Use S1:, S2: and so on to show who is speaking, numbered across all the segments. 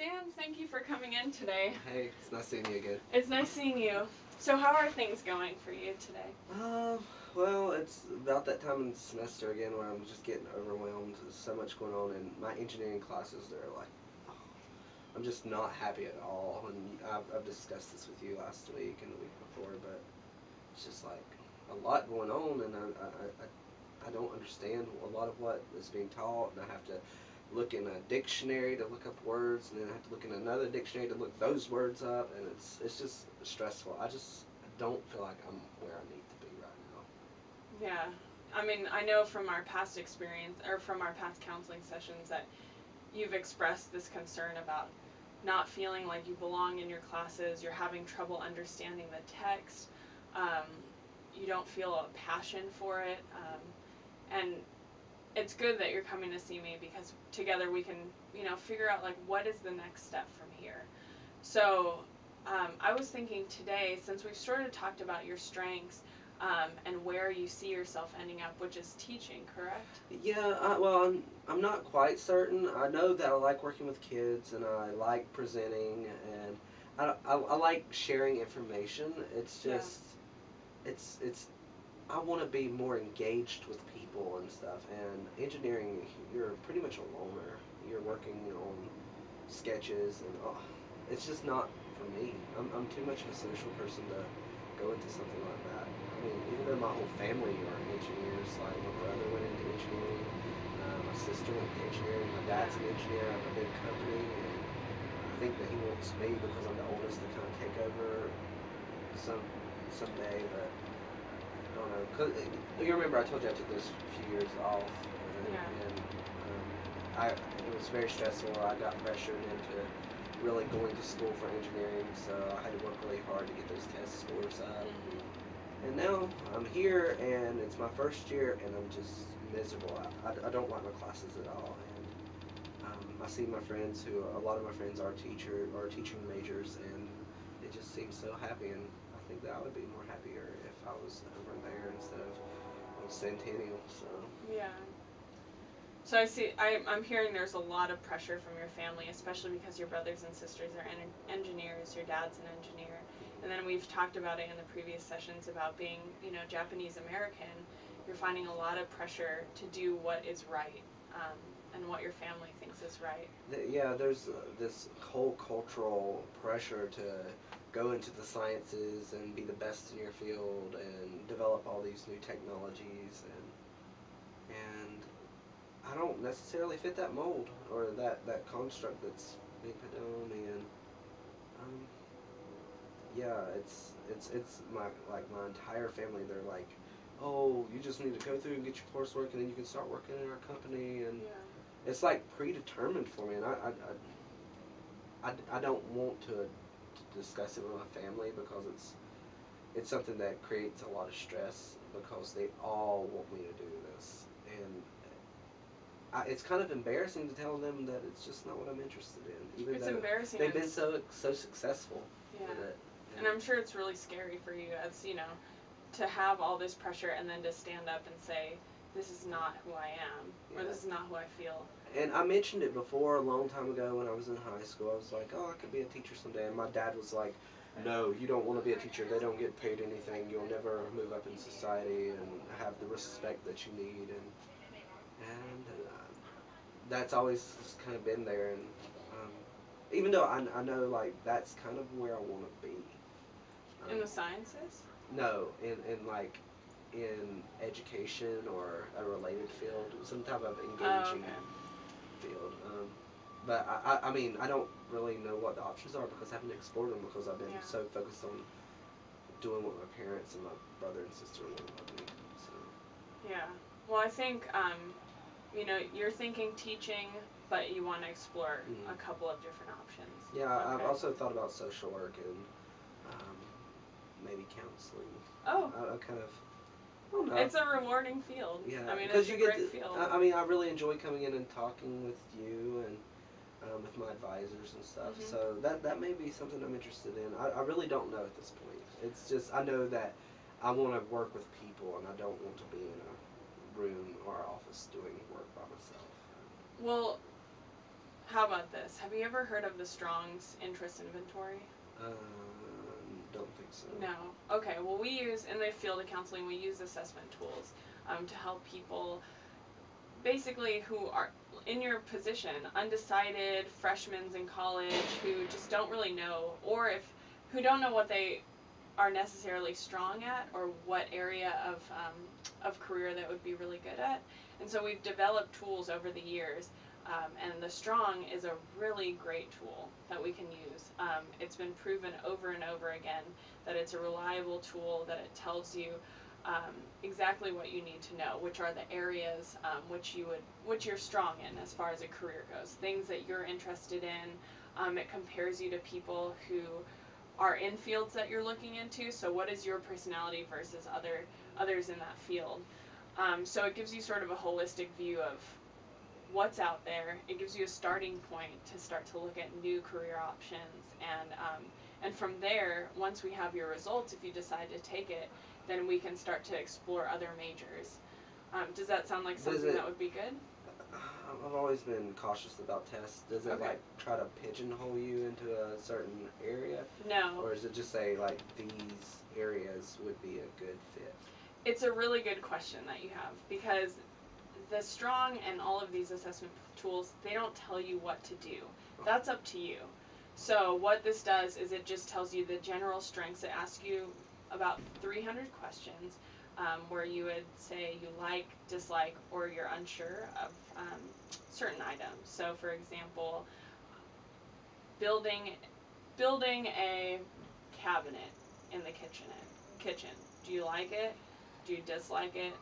S1: Dan, thank you for coming in today.
S2: Hey, it's nice seeing you again.
S1: It's nice seeing you. So how are things going for you today?
S2: Um, well, it's about that time in the semester again where I'm just getting overwhelmed. There's so much going on, and my engineering classes, they're like, oh, I'm just not happy at all. And I've discussed this with you last week and the week before, but it's just like a lot going on, and I don't understand a lot of what is being taught, and I have to look in a dictionary to look up words, and then I have to look in another dictionary to look those words up, and it's just stressful. I just don't feel like I'm where I need to be right
S1: Yeah. I mean, I know from our past experience, or from our past counseling sessions, that you've expressed this concern about not feeling like you belong in your classes, you're having trouble understanding the text, um, you don't feel a passion for it, and it's good that you're coming to see me because together we can, figure out like what is the next step from here. So I was thinking today, since we've sort of talked about your strengths and where you see yourself ending up, which is teaching, correct?
S2: now. Yeah, well, I'm not quite certain. I know that I like working with kids, and I like presenting, and I like sharing information. It's
S1: Yeah.
S2: just it's I want to be more engaged with people and stuff. And engineering, you're pretty much a loner. You're working on sketches, and it's just not for me. I'm too much of a social person to go into something like that. I mean, even though my whole family are engineers, like my brother went into engineering, my sister went into engineering, my dad's an engineer at a big company, and I think that he wants me because I'm the oldest to kind of take over some someday, but I don't know. Cause you remember I told you I took those few years off,
S1: Yeah.
S2: and it was very stressful. I got pressured into really going to school for engineering, so I had to work really hard to get those test scores up.
S1: Mm-hmm.
S2: And now I'm here, and it's my first year, and I'm just miserable. I don't like my classes at all, and I see my friends who a lot of my friends are teaching majors, and they just seem so happy, and I think that I would be more happier if I was over there instead of on Centennial. So
S1: Yeah. So I'm hearing there's a lot of pressure from your family, especially because your brothers and sisters are engineers, your dad's an engineer. And then we've talked about it in the previous sessions about being, Japanese American. You're finding a lot of pressure to do what is right, and what your family thinks is right.
S2: yeah, there's this whole cultural pressure to go into the sciences and be the best in your field and develop all these new technologies, and I don't necessarily fit that mold or that construct that's being put down on me, and um, yeah, it's my like my entire family. They're like, oh, you just need to go through and get your coursework, and then you can start working in our company, and
S1: Yeah.
S2: it's like predetermined for me, and I don't want to discuss it with my family because it's something that creates a lot of stress because they all want me to do this, and it's kind of embarrassing to tell them that it's just not what I'm interested in, even
S1: It's
S2: though
S1: embarrassing.
S2: they've been so successful
S1: Yeah.
S2: with it.
S1: And I'm sure it's really scary for you as, to have all this pressure and then to stand up and say, this is not who I am, or
S2: Yeah.
S1: this is not who I feel.
S2: And I mentioned it before a long time ago when I was in high school. I was like, oh, I could be a teacher someday. And my dad was like, no, you don't want to be a teacher. They don't get paid anything. You'll never move up in society and have the respect that you need. And that's always just kind of been there. And um, even though I know like that's kind of where I want to be.
S1: In
S2: Um,
S1: the sciences?
S2: no, in like in education or a related field, some type of
S1: Oh,
S2: engaging
S1: okay.
S2: field. But I mean, I don't really know what the options are because I haven't explored them because I've been
S1: Yeah.
S2: so focused on doing what my parents and my brother and sister want of me. So
S1: Yeah. Well, I think, you're thinking teaching, but you want to explore a
S2: mm.
S1: couple of different options.
S2: Yeah, I've
S1: Okay.
S2: also thought about social work and um, maybe counseling.
S1: Oh,
S2: I kind of, I don't know.
S1: it's a rewarding field.
S2: Yeah,
S1: I mean,
S2: because
S1: it's a
S2: you get
S1: great
S2: to.
S1: field.
S2: I mean, I really enjoy coming in and talking with you and with my advisors and stuff.
S1: Hmm.
S2: So that may be something I'm interested in. I really don't know at this point. It's just I know that I want to work with people and I don't want to be in a room or office doing work by myself.
S1: Well, how about this? Have you ever heard of the Strong's Interest Inventory?
S2: Don't think so.
S1: No. Okay. Well, we use in the field of counseling, we use assessment tools to help people, basically, who are in your position, undecided freshmen in college who just don't really know, or who don't know what they are necessarily strong at, or what area of career that would be really good at. And so we've developed tools over the years, and the Strong is a really great tool that we can use. It's been proven over and over again that it's a reliable tool, that it tells you exactly what you need to know, which are the areas which you're strong in as far as a career goes, things that you're interested in. It compares you to people who are in fields that you're looking into. So what is your personality versus others in that field? So it gives you sort of a holistic view of what's out there. It gives you a starting point to start to look at new career options, and from there, once we have your results, if you decide to take it, then we can start to explore other majors. Does that sound like something that would be good?
S2: I've always been cautious about tests. Does it like try to pigeonhole you into a certain area?
S1: No.
S2: Or does it just say like these areas would be a good fit?
S1: It's a really good question that you have, because the Strong and all of these assessment tools, they don't tell you what to do. That's up to you. So what this does is it just tells you the general strengths. It asks you about 300 questions, where you would say you like, dislike, or you're unsure of certain items. So for example, building a cabinet in the kitchen. Do you like it? Do you dislike it?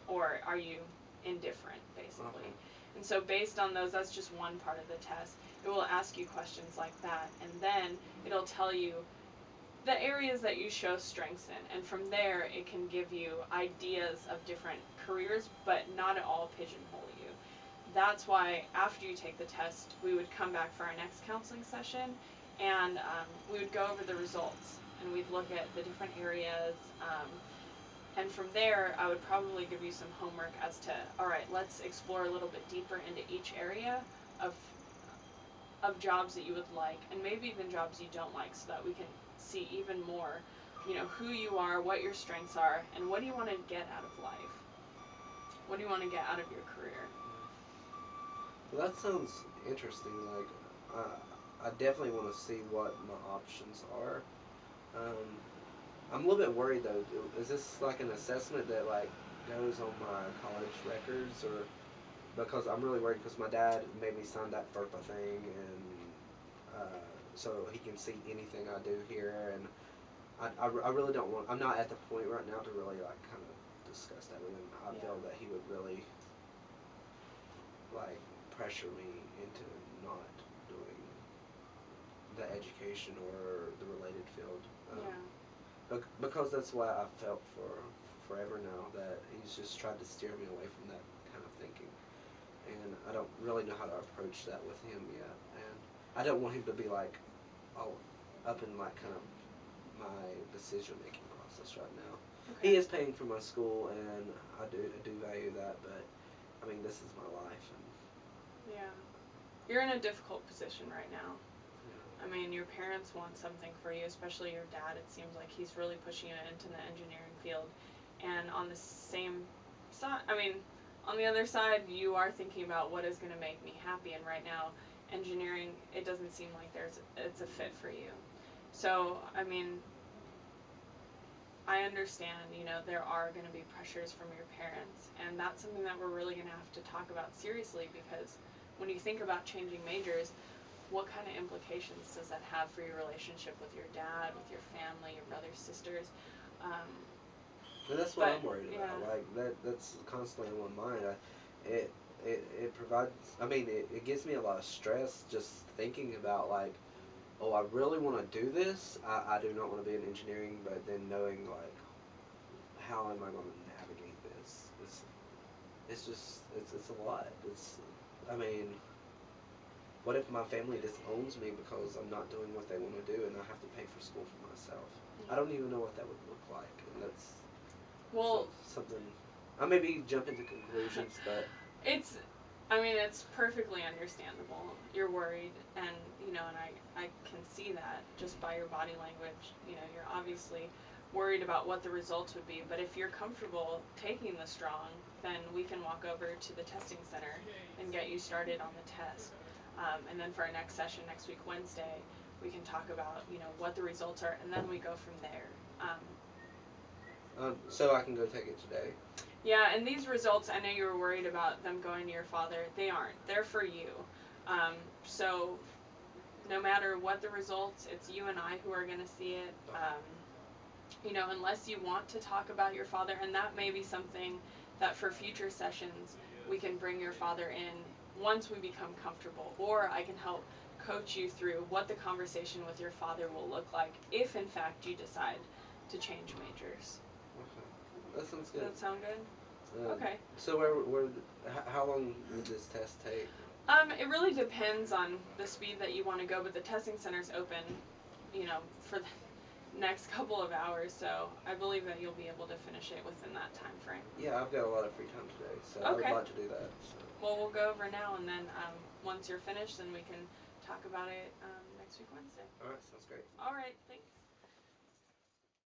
S1: Or are you indifferent, basically? And so based on those, that's just one part of the test. It will ask you questions like that, and then it'll tell you the areas that you show strengths in, and from there it can give you ideas of different careers, but not at all pigeonhole you. That's why after you take the test, we would come back for our next counseling session, and we would go over the results, and we'd look at the different areas, and from there I would probably give you some homework as to, alright, let's explore a little bit deeper into each area of jobs that you would like, and maybe even jobs you don't like, so that we can see even more, who you are, what your strengths are, and what do you want to get out of life? What do you want to get out of your career?
S2: Well, that sounds interesting. Like, I definitely want to see what my options are. I'm a little bit worried though. Is this like an assessment that like goes on my college records, or because I'm really worried because my dad made me sign that FERPA thing, and so he can see anything I do here, and I really don't want. I'm not at the point right now to really like kind of discuss that with him. I feel that he would really like pressure me into not doing the education or the related field. Because that's why I felt for forever now, that he's just tried to steer me away from that kind of thinking, and I don't really know how to approach that with him yet, and I don't want him to be like all up in like kind of my decision making process right now. He is paying for my school, and I do value that, but I mean, this is my life, and
S1: you're in a difficult position right now. I mean, your parents want something for you, especially your dad. It seems like he's really pushing you into the engineering field. And on the same side, on the other side, you are thinking about what is going to make me happy. And right now, engineering, it doesn't seem like it's a fit for you. So, I understand, there are going to be pressures from your parents. And that's something that we're really going to have to talk about seriously, because when you think about changing majors, what kind of implications does that have for your relationship with your dad, with your family, your brothers, sisters?
S2: And that's what I'm worried about. Like that's constantly on my mind. It provides. It gives me a lot of stress just thinking about like, oh, I really want to do this. I do not want to be in engineering, but then knowing like, how am I going to navigate this? It's a lot. What if my family disowns me because I'm not doing what they want to do, and I have to pay for school for myself? I don't even know what that would look like, and that's something. I maybe jump into conclusions, but
S1: it's I mean, it's perfectly understandable. You're worried, and and I can see that just by your body language. You're obviously worried about what the results would be. But if you're comfortable taking the strong, then we can walk over to the testing center and get you started on the test. And then for our next session next week, Wednesday, we can talk about what the results are, and then we go from there.
S2: So I can go take it today.
S1: Yeah, and these results, I know you were worried about them going to your father. They aren't. They're for you. So no matter what the results, it's you and I who are going to see it. Unless you want to talk about your father, and that may be something that for future sessions we can bring your father in once we become comfortable, or I can help coach you through what the conversation with your father will look like if in fact you decide to change majors.
S2: Okay. That sounds good.
S1: Does that sound good? Okay.
S2: So how long would this test take?
S1: It really depends on the speed that you want to go, but the testing center's open, for the next couple of hours, so I believe that you'll be able to finish it within that time frame.
S2: Yeah, I've got a lot of free time today, so
S1: Okay.
S2: I would like to do that. So.
S1: Well, we'll go over now, and then once you're finished, then we can talk about it next week Wednesday.
S2: All right, sounds great.
S1: All right, thanks.